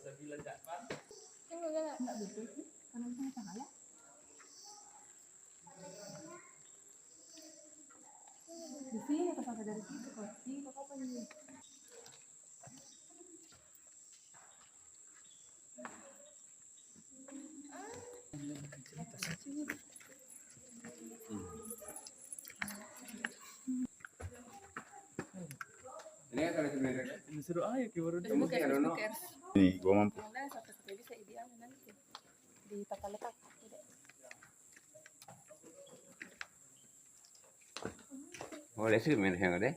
Enggak betul sih, karena itu cahaya. Di sini kakak dari situ kok. Ini kakak apa ini? Ini kan sebenarnya. Seru aja baru Nih, gua mampu. Bisa ideal nanti di tata letak. Boleh sih main yang ada.